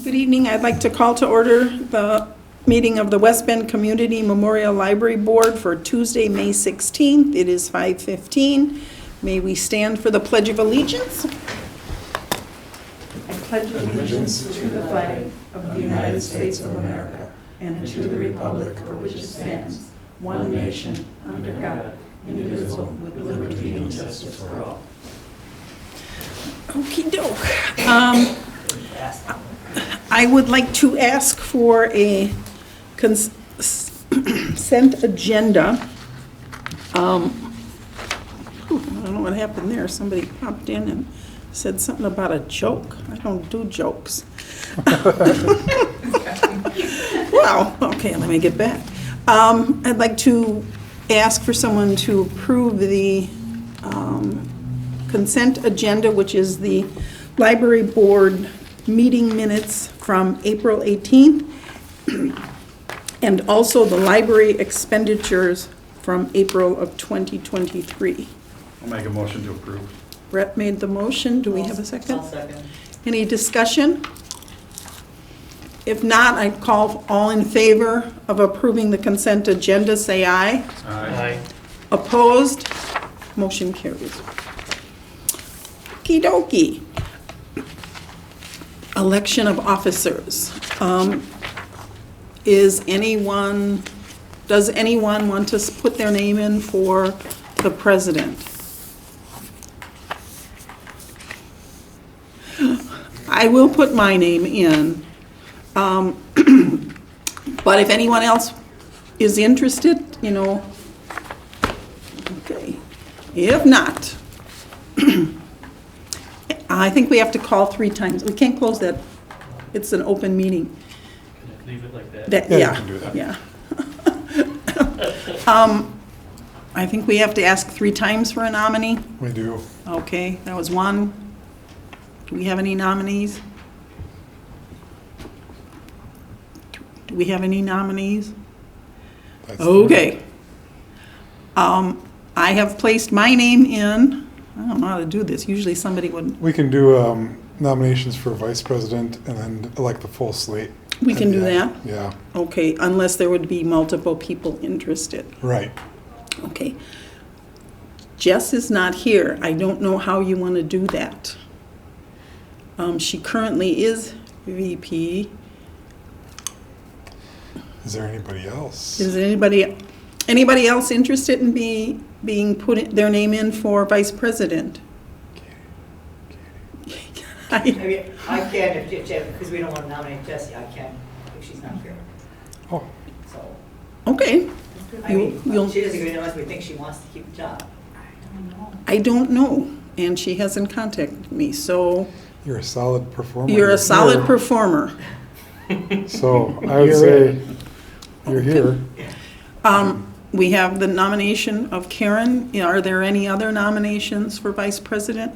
Good evening. I'd like to call to order the meeting of the West Bend Community Memorial Library Board for Tuesday, May 16th. It is 5:15. May we stand for the Pledge of Allegiance? I pledge allegiance to the flag of the United States of America and to the republic for which it stands, one nation, under God, indivisible, with liberty and justice for all. Okey-doke. I would like to ask for a consent agenda. I don't know what happened there. Somebody popped in and said something about a joke. I don't do jokes. Well, okay, let me get back. I'd like to ask for someone to approve the consent agenda, which is the library board meeting minutes from April 18th, and also the library expenditures from April of 2023. I'll make a motion to approve. Brett made the motion. Do we have a second? I'll second. Any discussion? If not, I'd call all in favor of approving the consent agenda, say aye. Aye. Opposed? Motion carries. Okey-dokey. Election of officers. Does anyone want to put their name in for the president? I will put my name in. But if anyone else is interested, okay. If not, I think we have to call 3 times. We can't close that. It's an open meeting. Leave it like that? Yeah, you can do that. yeah. I think we have to ask 3 times for a nominee. We do. Okay, that was 1. Do we have any nominees? Do we have any nominees? That's Okay. I have placed my name in. I don't know how to do this. Usually somebody would, We can do nominations for vice president and then elect the full slate. we can do Yeah. that? Yeah, Okay, unless there would be multiple people interested. right. Okay. Jess is not here. I don't know how you want to do that. She currently is VP. Is there anybody else? Is anybody else interested in being put their name in for vice president? I mean, I can if because we don't want to nominate Jessie, I can if she's not here. Oh, So, Okay, I mean, You'll- she doesn't agree unless we think she wants to keep the job. I don't know, and she hasn't contacted me, so you're a solid performer. you're a solid here. performer. So I would say you're here. We have the nomination of Karen. Are there any other nominations for vice president?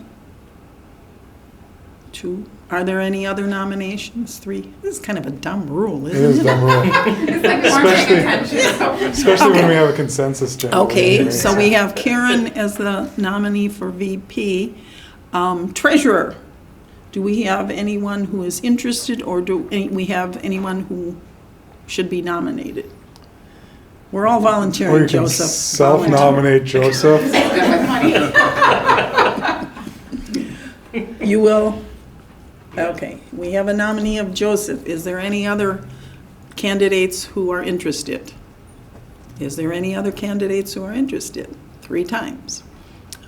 2. Are there any other nominations? 3. This is kind of a dumb rule, It isn't is it? dumb rule. Especially when we have a consensus generally. Okay, so we have Karen as the nominee for VP. Treasurer, do we have anyone who is interested, or do we have anyone who should be nominated? We're all Or volunteering, you can Joseph. self-nominate Joseph. You will? Okay, we have a nominee of Joseph. Is there any other candidates who are interested? Is there any other candidates who are interested? 3 times.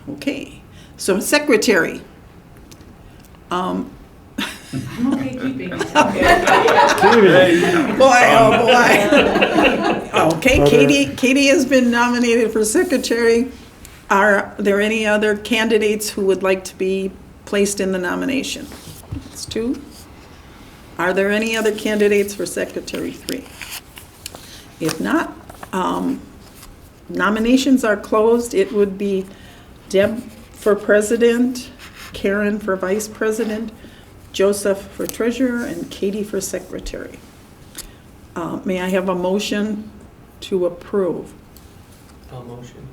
Okay, so secretary. I'm okay keeping it. Boy, oh boy. Okay, Other- Katie has been nominated for secretary. Are there any other candidates who would like to be placed in the nomination? That's 2. Are there any other candidates for secretary? 3. If not, nominations are closed. It would be Deb for president, Karen for vice president, Joseph for treasurer, and Katie for secretary. May I have a motion to approve? I'll motion.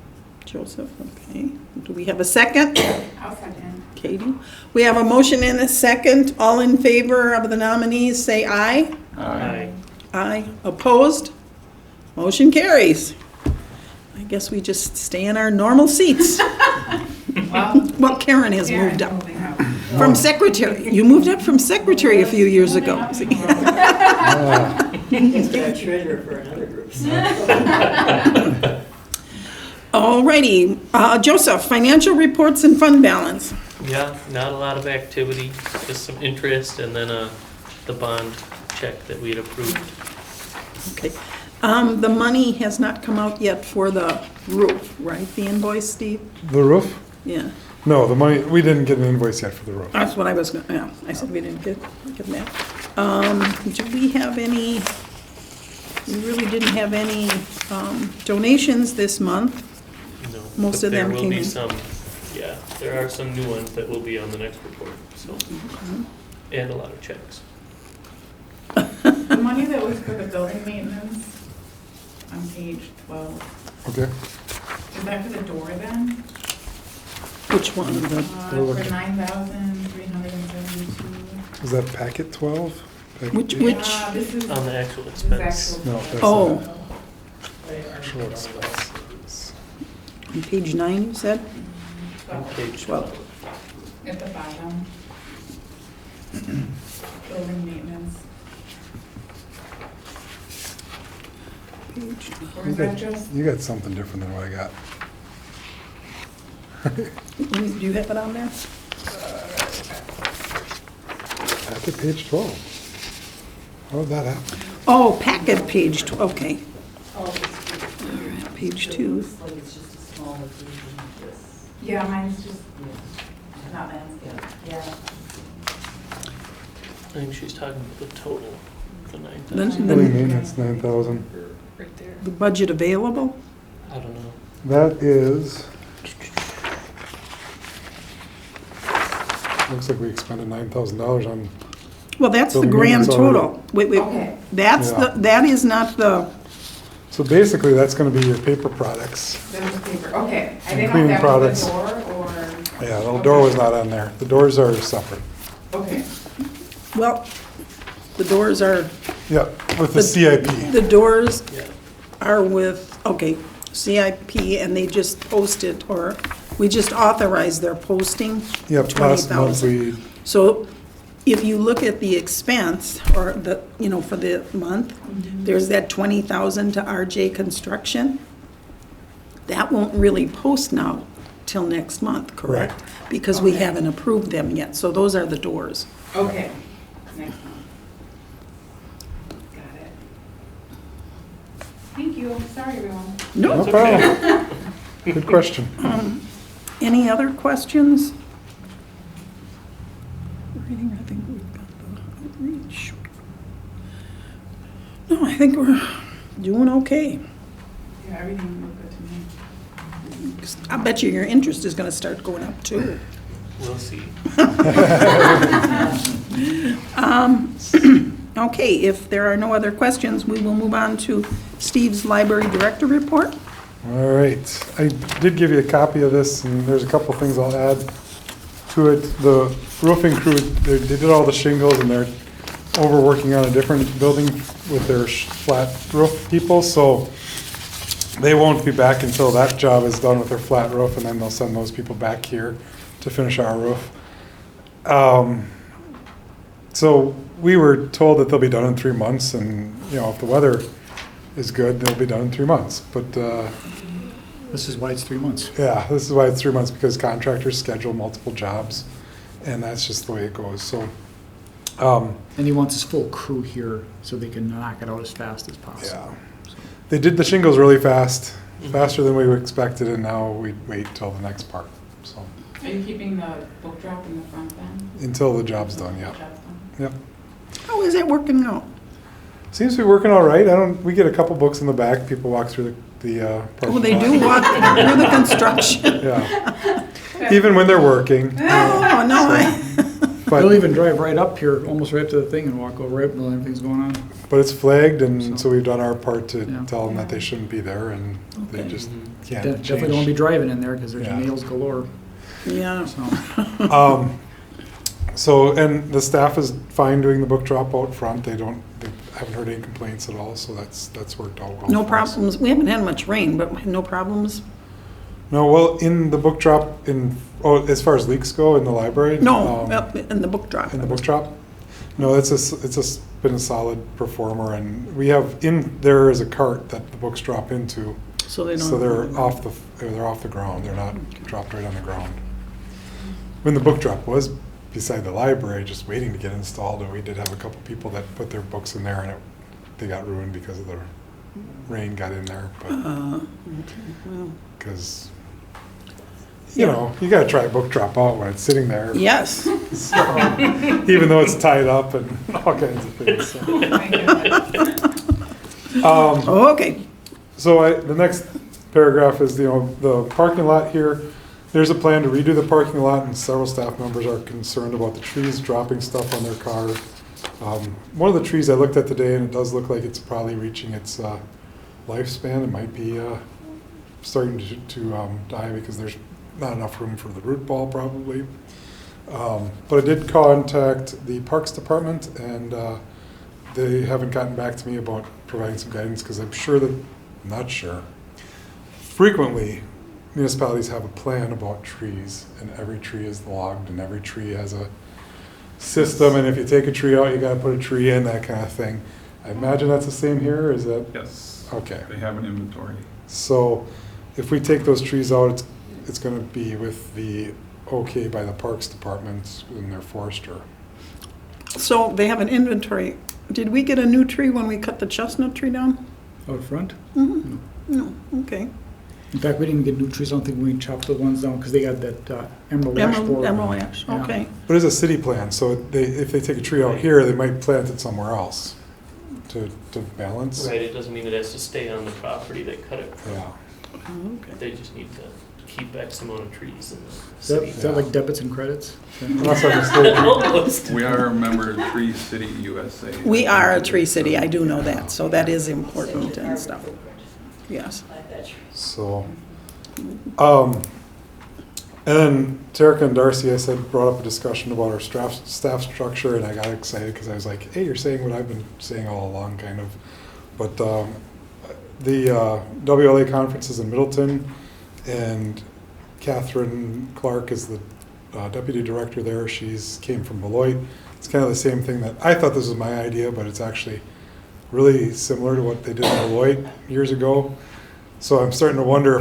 Joseph, okay. Do we have a second? I'll second. Katie? We have a motion and a second. All in favor of the nominees, say aye. Aye. Aye. Opposed? Motion carries. I guess we just stay in our normal seats. Well, Karen has moved up Moving out. from secretary. You moved up from secretary a few years ago. See? He's got a treasurer for another group. Alrighty, Joseph, financial reports and fund balance. Yeah, not a lot of activity, just some interest and then the bond check that we had approved. Okay. The money has not come out yet for the roof, right? The invoice, Steve? The roof? Yeah, No, the money, we didn't get an invoice yet for the roof. that's what I was gonna, yeah, I said we didn't get that. Do we have any, we really didn't have any, donations this month. No, Most but of them There will came be in. some, yeah, there are some new ones that will be on the next report, so. And a lot of checks. The money that was for the building maintenance on page 12, Okay. is that for the door then? Which one? For looking. 9,372. Is that packet 12? Which, This is. On the actual this is expense. actual- No, that's Oh. not actual expenses. on page 9, you said? On page 12. 12. At the bottom. Building maintenance. Page, Or You is that got, just, you got something different than what I got. do you have it on there? Packet page 12. How did that happen? Oh, packet page, okay. Oh, Page 2. Looks like it's just a small version of this. yeah, mine's just Yeah. not landscape. Yeah. I think she's talking about the total, the Then- 9,000. Building maintenance, 9,000. Right there. The budget available? I don't know. That is, looks like we expended $9,000 on, Well, that's the Building grand maintenance already. total. Wait, Okay. that's Yeah. that is not the, so basically that's gonna be your paper products. That was paper, okay. I didn't know Cleaning if that was products. the door or. Yeah, the door was not on there. The doors are separate. Okay. well, the doors are, Yeah, with the The- CIP. the doors Yeah. are with, okay, CIP, and they just posted, or we just authorized their posting. Yep, last month 20,000. we, So if you look at the expense, or the, for the month, there's that 20,000 to RJ Construction. That won't really post now till next month, correct? Because we Okay. haven't approved them yet, so those are the doors. Okay. Next one. Got it. Thank you. Sorry, everyone. no That's problem. Good question. Any other questions? Reading, I think we've got the outreach. No, I think we're doing okay. Yeah, everything looked good to me. I bet you your interest is gonna start going up too. We'll see. Okay, if there are no other questions, we will move on to Steve's library director report. All right, I did give you a copy of this, and there's a couple things I'll add to it. The roofing crew, they did all the shingles, and they're overworking on a different building with their flat roof people, so they won't be back until that job is done with their flat roof, and then they'll send those people back here to finish our roof. So we were told that they'll be done in 3 months, and, if the weather is good, they'll be done in 3 months. But, This is why it's 3 months. yeah, this is why it's 3 months, because contractors schedule multiple jobs, and that's just the way it goes, so. And he wants his full crew here so they can knock it out as fast as possible. Yeah. They did the shingles really fast, faster than we expected, and now we wait till the next part, so, Are you keeping the book drop in the front then? until the job's done, yeah. Job's done. Yep. How is it working out? Seems to be working all right. We get a couple books in the back, people walk through the parking Oh, they lot. do walk through the construction. Yeah, even when they're working. Oh, no, But- They'll even drive right up here, almost right up to the thing and walk over it while everything's going on. But it's flagged, and so we've done our part to Yeah. tell them that they shouldn't be there, and they Okay. just can't Definitely don't wanna be change. driving in there, cause there's Yeah. nails galore, Yeah. so. So, and the staff is fine doing the book drop out front. They haven't heard any complaints at all, so that's worked out well. No for us. problems, we haven't had much rain, but no problems? No, well, in the book drop, as far as leaks go in the library? No, up in the book drop. In the book drop? No, been a solid performer, and we have, there is a cart that the books drop into, So they don't. so they're off the ground, they're not dropped right on the ground. When the book drop was beside the library, just waiting to get installed, and we did have a couple people that put their books in there, and they got ruined because of the rain got in there, but, Okay, well, because, you know, you gotta try a book drop out when it's sitting there. yes. So, even though it's tied up and all kinds of things. So, Okay, the next paragraph is, the parking lot here. There's a plan to redo the parking lot, and several staff members are concerned about the trees dropping stuff on their car. One of the trees I looked at today, and it does look like it's probably reaching its lifespan. It might be starting to die because there's not enough room for the root ball probably. But I did contact the Parks Department, and they haven't gotten back to me about providing some guidance, because frequently municipalities have a plan about trees, and every tree is logged, and every tree has a system, and if you take a tree out, you gotta put a tree in, that kind of thing. I imagine that's the same here, is that? Yes. Okay. They have an inventory. So if we take those trees out, it's gonna be with the okay by the Parks Department and their forester. so they have an inventory. Did we get a new tree when we cut the chestnut tree down? Out front? No, okay. In fact, we didn't get new trees, I don't think we chopped the ones down, because they got that emerald ash borer. Emerald ash, Yeah. okay. But it's a city plan, so if they take a tree out here, they might plant it somewhere else to balance. Right, it doesn't mean it has to stay on the property they cut it from. Yeah. Okay. They just need to keep X amount of trees in the Is city. that like debits and credits? Unless I'm mistaken. Almost. We are a member of Tree City USA. We are a tree city, I do know that, so that is important and stuff, yes. Like that tree. So, and then Terica and Darcy, I said, brought up a discussion about our staff structure, and I got excited because I was like, hey, you're saying what I've been saying all along, kind of. But the WLA conference is in Middleton, and Catherine Clark is the deputy director there. She's came from Beloit. It's kind of the same thing that, I thought this was my idea, but it's actually really similar to what they did in Beloit years ago. So I'm starting to wonder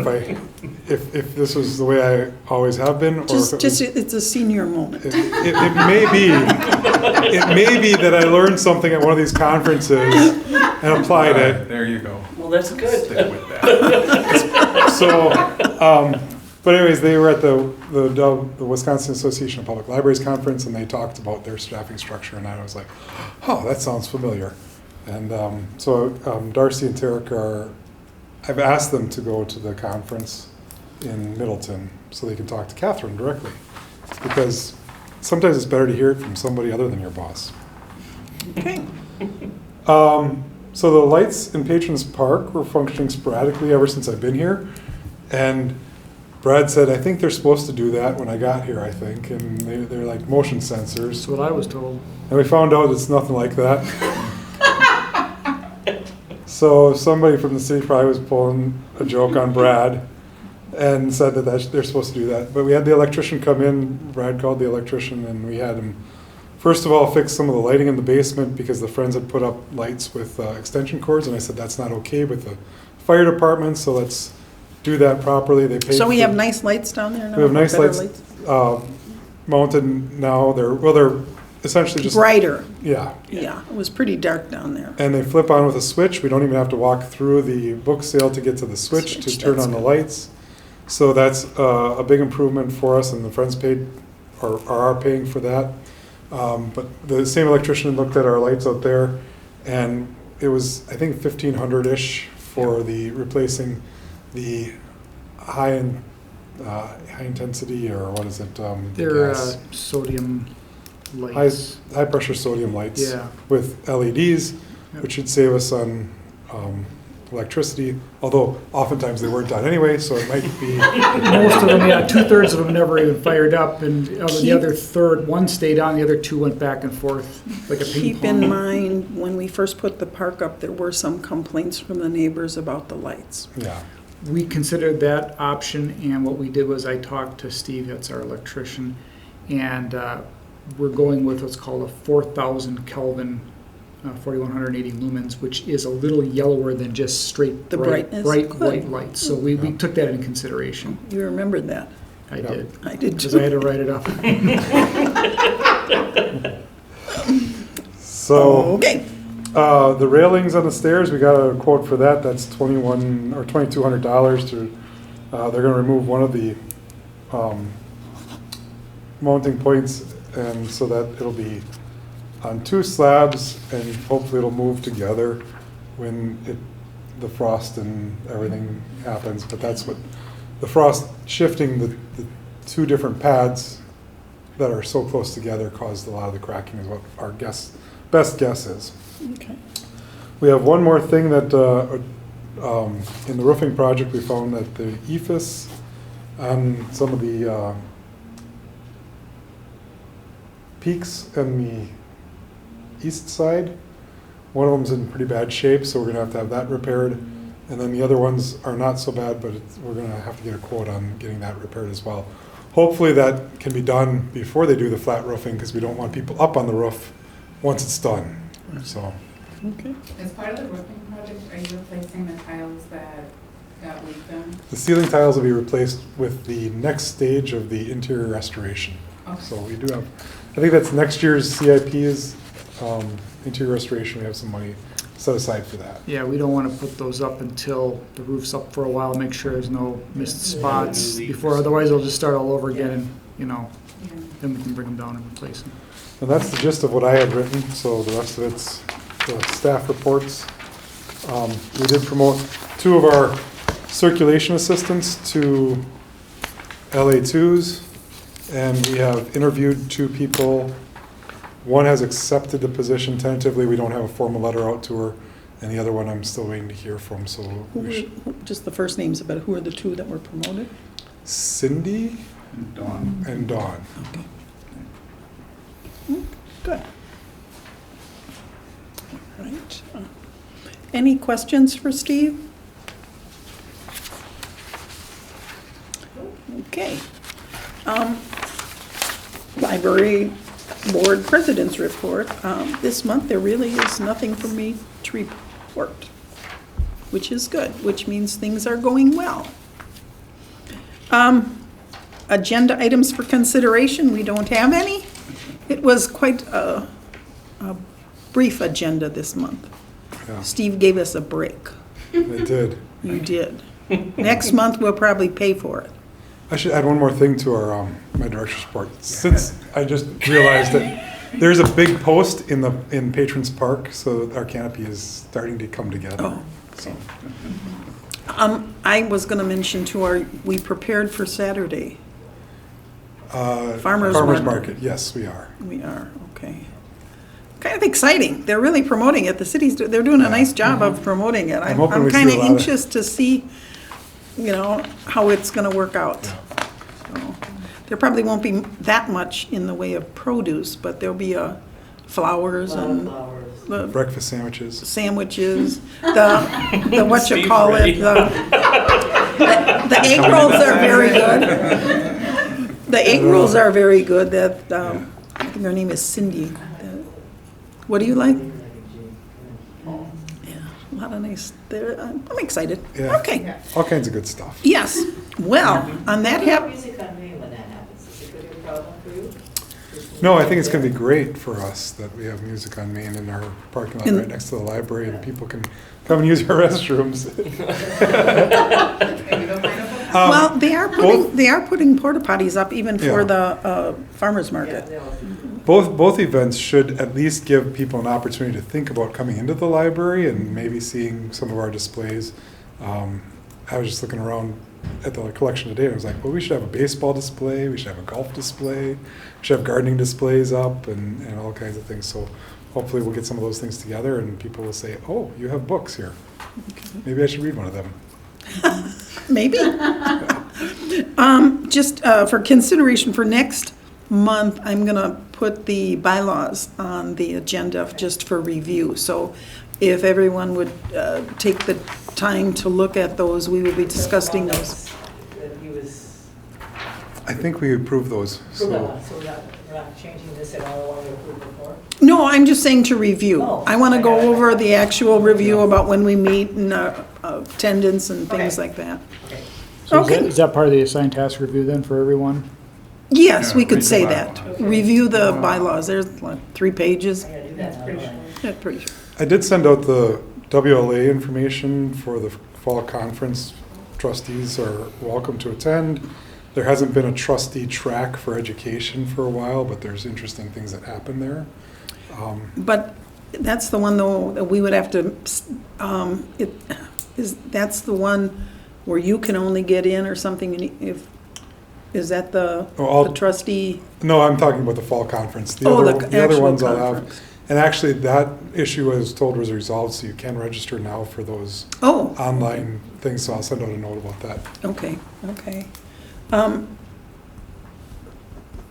if this was the way I always have been, or if it was, It's a senior moment. it may be that I learned something at one of these conferences and applied it. There you go. Well, that's good. Stick with that. So, but anyways, they were at the Wisconsin Association of Public Libraries conference, and they talked about their staffing structure, and I was like, oh, that sounds familiar. And so Darcy and Terica I've asked them to go to the conference in Middleton so they can talk to Catherine directly, because sometimes it's better to hear it from somebody other than your boss. Okay, So the lights in Patrons Park were functioning sporadically ever since I've been here, and Brad said, I think they're supposed to do that when I got here, I think, and they're like motion sensors. That's what I was told. And we found out it's nothing like that. So somebody from the city probably was pulling a joke on Brad and said that they're supposed to do that. But we had the electrician come in, Brad called the electrician, and we had him, first of all, fix some of the lighting in the basement because the Friends had put up lights with extension cords, and I said that's not okay with the fire department, so let's do that properly. They paid so we for- have nice lights down there now? We have nice Better lights mounted now. They're essentially just Brighter, yeah. yeah, it was pretty dark down there. And they flip on with a switch. We don't even have to walk through the book sale to get to the switch to Switch, turn that's on the good. lights. So that's a big improvement for us, and the Friends paid or are paying for that. But the same electrician looked at our lights out there, and it was, I think, $1,500-ish for the replacing the high intensity, or what is it? They're gas. sodium lights. high-pressure sodium lights Yeah. with LEDs, Yep. which should save us on electricity, although oftentimes they weren't done anyway, so it might be, Most of them, yeah, 2/3 of them never even fired up, and of the other third, one stayed on, the other two went back and forth, like a ping Keep pong. in mind, when we first put the park up, there were some complaints from the neighbors about the lights. yeah. We considered that option, and what we did was I talked to Steve, that's our electrician, and we're going with what's called a 4,000 Kelvin, 4,180 lumens, which is a little yellower than just straight The bright brightness? white Good. lights. So we took that into consideration. You remembered that? I Yeah. did, I did because I too. had to write it up. So, Okay, the railings on the stairs, we got a quote for that, that's $2,200 to, they're gonna remove one of the, mounting points, and so that it'll be on 2 slabs, and hopefully it'll move together when the frost and everything happens, but that's what, the frost shifting the 2 different pads that are so close together caused a lot of the cracking, is what our best guess is. okay. We have one more thing that, in the roofing project, we found that the ephes on some of the peaks on the east side, one of them's in pretty bad shape, so we're gonna have to have that repaired. And then the other ones are not so bad, but we're gonna have to get a quote on getting that repaired as well. Hopefully that can be done before they do the flat roofing, because we don't want people up on the roof once it's done, so. Okay. As part of the roofing project, are you replacing the tiles that got leaked in? The ceiling tiles will be replaced with the next stage of the interior restoration. Okay. So we do have, I think that's next year's CIP's interior restoration. We have some money set aside for that. Yeah, we don't want to put those up until the roof's up for a while, make sure there's no missed spots before, otherwise they'll just start all over again, and, Yeah. then we can bring them down and replace them. And that's the gist of what I had written, so the rest of it's the staff reports. We did promote 2 of our circulation assistants to LA2s, and we have interviewed 2 people. One has accepted the position tentatively, we don't have a formal letter out to her, and the other one I'm still waiting to hear from, so we should. Just the first names, but who are the 2 that were promoted? Cindy Dawn. and Dawn. Okay. Good. All right. Any questions for Steve? Okay. Library Board President's Report. This month, there really is nothing for me to report, which is good, which means things are going well. Agenda items for consideration, we don't have any. It was quite a brief agenda this month. Yeah, Steve gave us a break. they did. You did. Next month, we'll probably pay for it. I should add one more thing to our, my director's report. Since I just realized that there's a big post in Patrons Park, so our canopy is starting to come together. Oh, So, I was gonna mention too, we prepared for Saturday. Farmers Farmers market. Market, yes, we are. We are, okay. Kind of exciting. They're really promoting it. The city's, they're doing a nice job of promoting it. I'm hoping we see kind a of lot of- anxious to see, how it's gonna work out. So, there probably won't be that much in the way of produce, but there'll be flowers Lot of and flowers. the Breakfast sandwiches. sandwiches, the what you Steve's call it, ready. the egg rolls are very good. The egg rolls are very good. That I think her name is Cindy. What do you like? Yeah, a lot of nice. I'm excited. Yeah. Okay. All kinds of good stuff. Yes. Well, on that Music on Main when that happens, is it gonna be a problem for you? No, I think it's gonna be great for us that we have music on Main in our parking lot In- right next to the library, and people can come and use our restrooms. Maybe they'll find a book. well, both- they are putting porta potties up even for Yeah. the farmers Yeah, market. they'll- Both events should at least give people an opportunity to think about coming into the library and maybe seeing some of our displays. I was just looking around at the collection today, and I was like, well, we should have a baseball display, we should have a golf display, we should have gardening displays up and all kinds of things. So hopefully we'll get some of those things together and people will say, oh, you have books here. Maybe I should read one of them. Maybe. Just for consideration for next month, I'm gonna put the bylaws on the agenda just for review. So if everyone would take the time to look at those, we will be discussing those. That he was, I think we approved those, so so. we're not changing this at all, what we approved before? No, I'm just saying to review. Oh. I want to go over the actual review about when we meet and attendance and things Okay. like that. Okay. So Okay. is that part of the assigned task review then for everyone? Yes, we Yeah, could read the say bylaws. that. Review the bylaws. There's like 3 pages. I gotta do that. Pretty sure. Yeah, pretty sure. I did send out the WLA information for the fall conference. Trustees are welcome to attend. There hasn't been a trustee track for education for a while, but there's interesting things that happen there. But that's the one though, that we would have to, that's the one where you can only get in or something is that the Oh, trustee? No, I'm talking about the fall conference. The Oh, other, the other actual ones I'll have. conference. And actually, that issue I was told was resolved, so you can register now for those Oh, online things, so I'll send out a note about that. okay.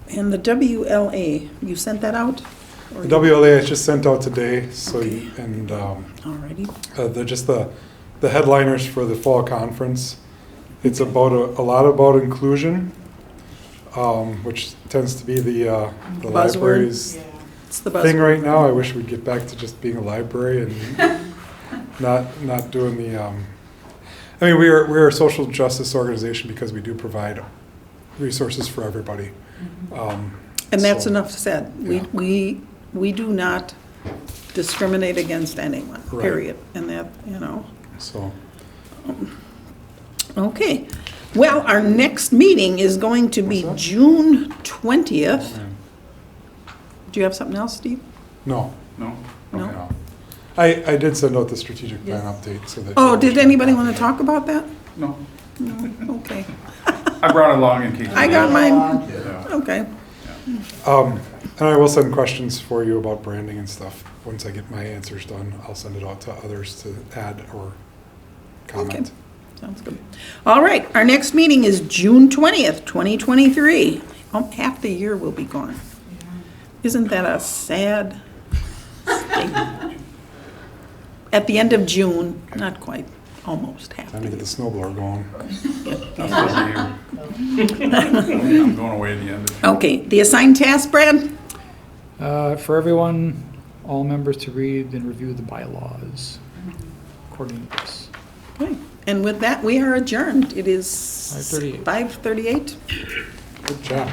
And the WLA, you sent that out? Or The WLA I just sent out today, so, Okay. and Alrighty. they're just the headliners for the fall conference. It's about a lot about inclusion, which tends to be the Buzzword. library's Yeah. It's the thing buzzword. right now. I wish we'd get back to just being a library and not doing the. I mean, we're a social justice organization because we do provide resources for everybody. And that's So- enough said. Yeah. We do not discriminate against anyone, Right. period. And that, you know, So okay. Well, our next meeting is going to be What's that? June 20th. Do you have something else, Steve? no, No? No. Okay. no. I did send out the strategic plan update so that. Oh, did anybody want to talk about that? No. No, okay. I brought it along in case. I got mine, Yeah. okay. And I will send questions for you about branding and stuff. Once I get my answers done, I'll send it out to others to add or comment. Sounds good. All right, our next meeting is June 20th, 2023. Half the year will be gone. Isn't that a sad state? At the end of June, not quite, almost half Time the to get year. the snow blower going. I'm going away at the end of. Okay, the assigned task, Brad? For everyone, all members to read and review the bylaws according to this. Okay. And with that, we are adjourned. It is 5:38. 5:38. Good job.